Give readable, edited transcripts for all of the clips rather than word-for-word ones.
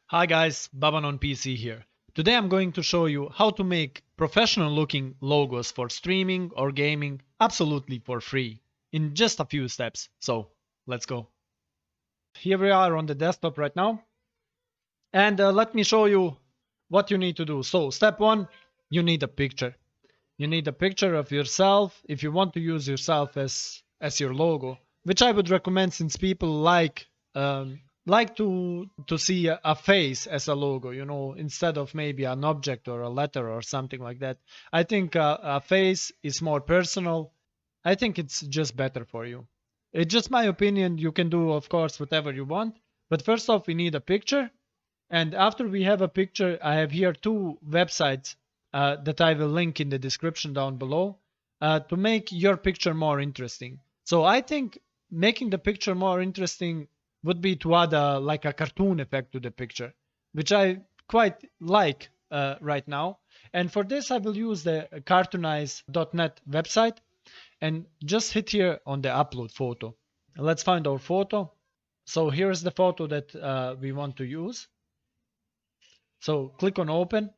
Hi guys, Baban on PC here. Today I'm going to show you how to make professional looking logos for streaming or gaming absolutely for free in just a few steps. So let's go. Here we are on the desktop right now, and let me show you what you need to do. So step one, you need a picture. You need a picture of yourself if you want to use yourself as your logo, which I would recommend since people like to see a face as a logo, instead of maybe an object or a letter or something like that. I think a face is more personal. I think it's just better for you. It's just my opinion. You can do, of course, whatever you want. But first off, we need a picture. And after we have a picture, I have here two websites that I will link in the description down below to make your picture more interesting. So I think making the picture more interesting would be to add like a cartoon effect to the picture, which I quite like right now. And for this, I will use the cartoonize.net website and just hit here on the upload photo. Let's find our photo. So here's the photo that we want to use. So click on open.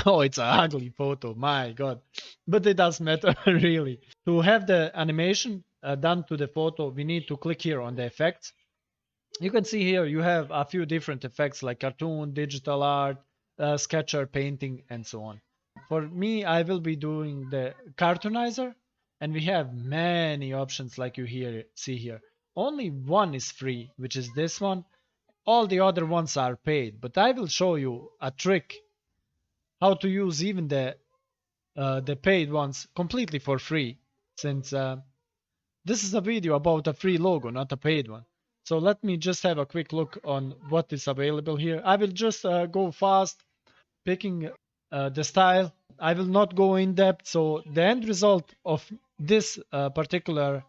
Oh, it's an ugly photo, my god. But it does matter, really. To have the animation done to the photo, we need to click here on the effects. You can see here you have a few different effects like cartoon, digital art, sketcher, painting, and so on. For me, I will be doing the cartoonizer, and we have many options like you see here. Only one is free, which is this one. All the other ones are paid, but I will show you a trick how to use even the paid ones completely for free, since this is a video about a free logo, not a paid one. So let me just have a quick look on what is available here. I will just go fast, picking the style. I will not go in depth, so the end result of this particular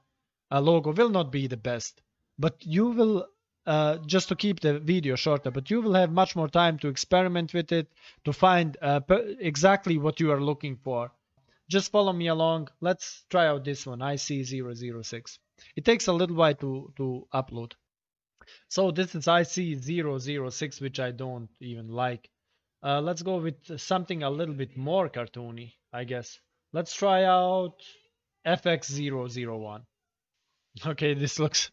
logo will not be the best. But you will, just to keep the video shorter, but you will have much more time to experiment with it, to find exactly what you are looking for. Just follow me along. Let's try out this one, IC006. It takes a little while to upload. So this is IC006, which I don't even like. Let's go with something a little bit more cartoony, I guess. Let's try out FX001. Okay, this looks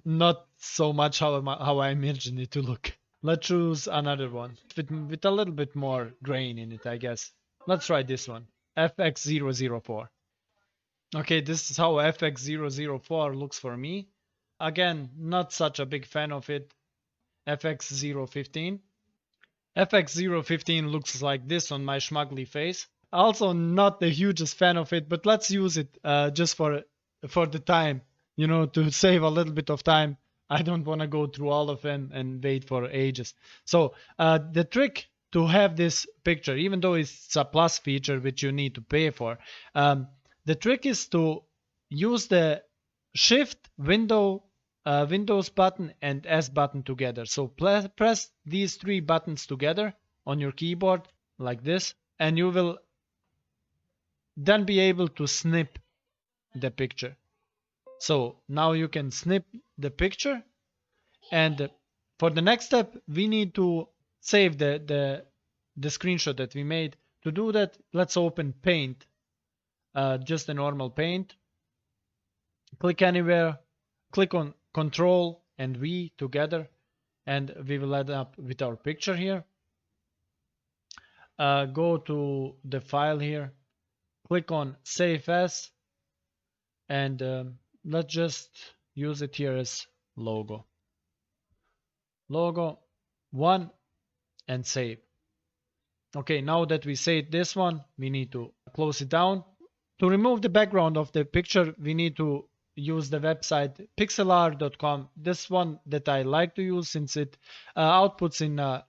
not so much how I imagined it to look. Let's choose another one with a little bit more grain in it, I guess. Let's try this one, FX004. Okay, this is how FX004 looks for me. Again, not such a big fan of it. FX015. FX015 looks like this on my schmuggly face. Also not the hugest fan of it, but let's use it just for the time, to save a little bit of time. I don't want to go through all of them and wait for ages. So the trick to have this picture, even though it's a plus feature which you need to pay for, the trick is to use the Shift Windows button and S button together. So press these three buttons together on your keyboard like this, and you will then be able to snip the picture. So now you can snip the picture, and for the next step we need to save the screenshot that we made. To do that, let's open Paint, just a normal Paint. Click anywhere, click on Control and V together, and we will end up with our picture here. Go to the file here, click on Save As, and let's just use it here as logo 1 and save. Okay, now that we saved this one, we need to close it down. To remove the background of the picture, we need to use the website pixlr.com. This one that I like to use since it outputs in a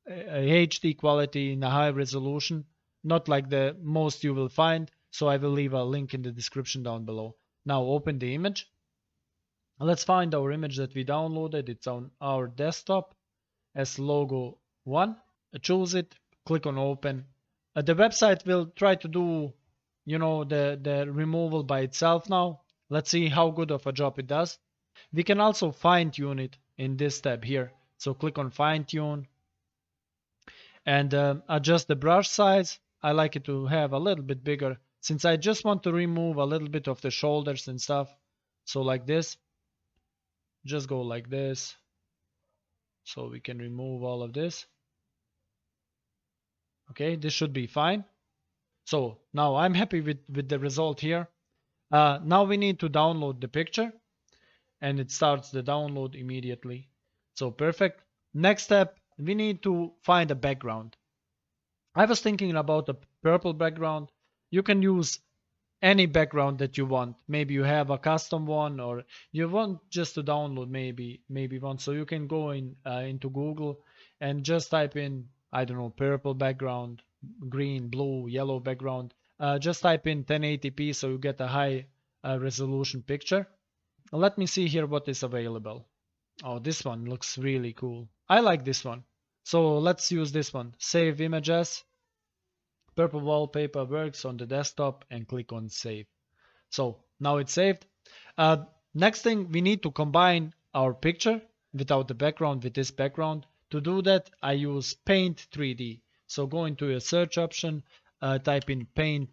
HD quality, in a high resolution, not like the most you will find. So I will leave a link in the description down below. Now open the image. Let's find our image that we downloaded. It's on our desktop as logo 1. Choose it, click on open. The website will try to do the removal by itself now. Let's see how good of a job it does. We can also fine tune it in this tab here. So click on fine tune, And adjust the brush size. I like it to have a little bit bigger since I just want to remove a little bit of the shoulders and stuff. So like this, just go like this. So we can remove all of this. Okay, this should be fine. So now I'm happy with the result here. Now we need to download the picture, and it starts the download immediately. So perfect. Next step, we need to find a background. I was thinking about a purple background. You can use any background that you want. Maybe you have a custom one, or you want just to download maybe one. So you can go into Google and just type in, I don't know, purple background, green, blue, yellow background. Just type in 1080p so you get a high resolution picture. Let me see here what is available. Oh, this one looks really cool. I like this one. So let's use this one. Save images. Purple wallpaper works on the desktop, and click on save. So now it's saved. Uh, Next thing, we need to combine our picture without the background with this background. To do that, I use Paint 3D. So go into your search option, type in Paint,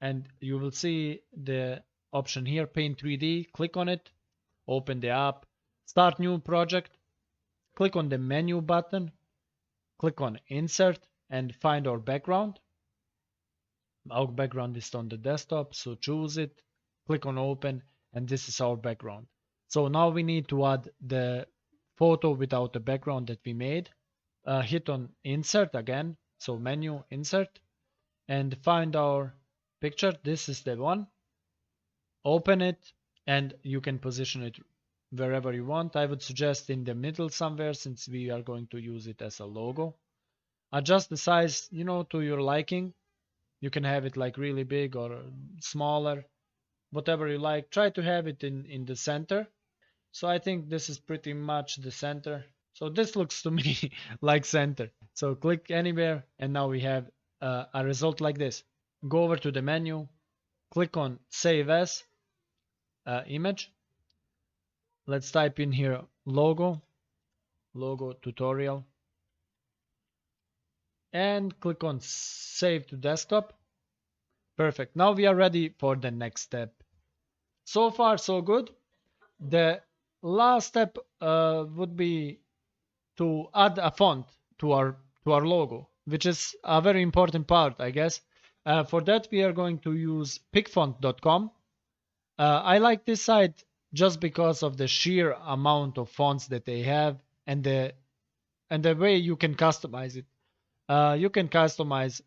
and you will see the option here, Paint 3D. Click on it, open the app, start new project, click on the menu button, click on Insert, and find our background. Our background is on the desktop, so choose it, click on open, and this is our background. So now we need to add the photo without the background that we made. Hit on insert again, so menu, insert, and find our picture. This is the one. Open it, and you can position it wherever you want. I would suggest in the middle somewhere, since we are going to use it as a logo. Adjust the size, to your liking. You can have it like really big or smaller, whatever you like. Try to have it in the center. So I think this is pretty much the center. So this looks to me like center. So click anywhere, and now we have a result like this. Go over to the menu, click on Save As Image. Let's type in here logo tutorial, and click on Save to Desktop. Perfect. Now we are ready for the next step. So far, so good. The last step would be to add a font to our logo, which is a very important part, I guess. For that, we are going to use picfont.com. I like this site just because of the sheer amount of fonts that they have, and the way you can customize it. You can customize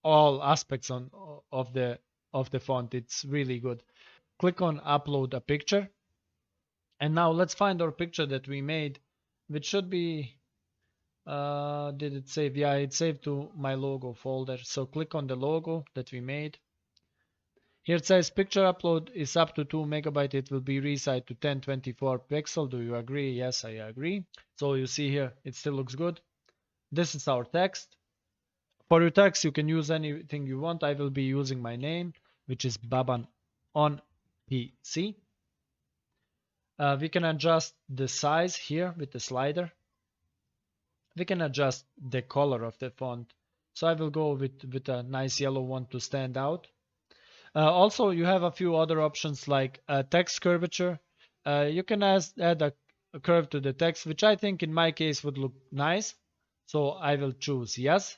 all aspects of the font. It's really good. Click on upload a picture, and now let's find our picture that we made, which should be did it save? Yeah, it saved to my logo folder. So click on the logo that we made. Here it says picture upload is up to 2 megabyte. It will be resized to 1024 pixel. Do you agree? Yes, I agree. So you see here, it still looks good. This is our text. For your text, you can use anything you want. I will be using my name, which is Baban on PC. We can adjust the size here with the slider. We can adjust the color of the font. So I will go with a nice yellow one to stand out. Also, you have a few other options like text curvature. You can add a curve to the text, which I think in my case would look nice. So I will choose yes.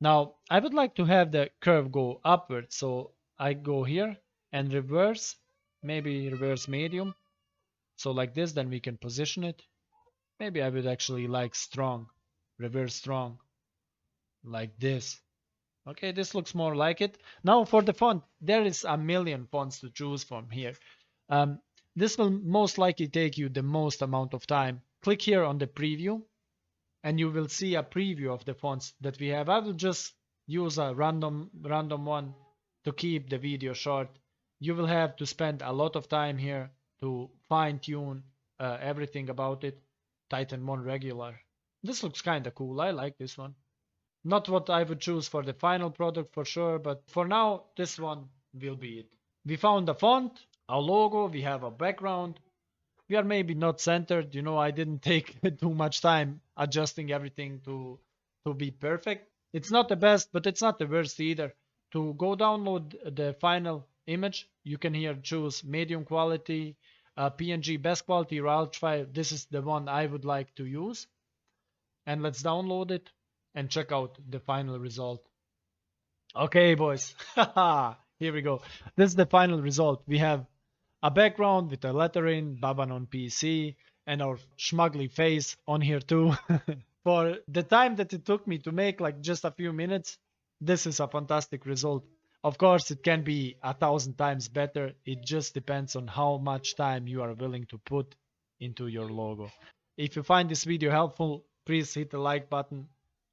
Now, I would like to have the curve go upward. So I go here and reverse, maybe reverse medium. So like this, then we can position it. Maybe I would actually like strong, reverse strong, like this. Okay, this looks more like it. Now for the font, there is a million fonts to choose from here. This will most likely take you the most amount of time. Click here on the preview, and you will see a preview of the fonts that we have. I will just use a random one to keep the video short. You will have to spend a lot of time here to fine-tune everything about it. Titan 1 regular. This looks kind of cool. I like this one. Not what I would choose for the final product for sure, but for now, this one will be it. We found a font, a logo, we have a background. We are maybe not centered. I didn't take too much time adjusting everything to to be perfect. It's not the best, but it's not the worst either. To go download the final image, you can here choose medium quality, PNG best quality, RAW file. This is the one I would like to use. And let's download it and check out the final result. Okay, boys. Here we go. This is the final result. We have a background with a lettering, Baban on PC, and our schmuggly face on here too. For the time that it took me to make like just a few minutes, this is a fantastic result. Of course, it can be 1,000 times better. It just depends on how much time you are willing to put into your logo. If you find this video helpful, please hit the like button,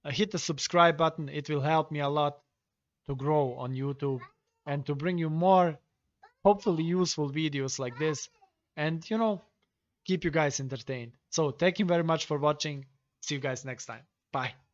hit the subscribe button. It will help me a lot to grow on YouTube and to bring you more hopefully useful videos like this and keep you guys entertained. So thank you very much for watching. See you guys next time. Bye.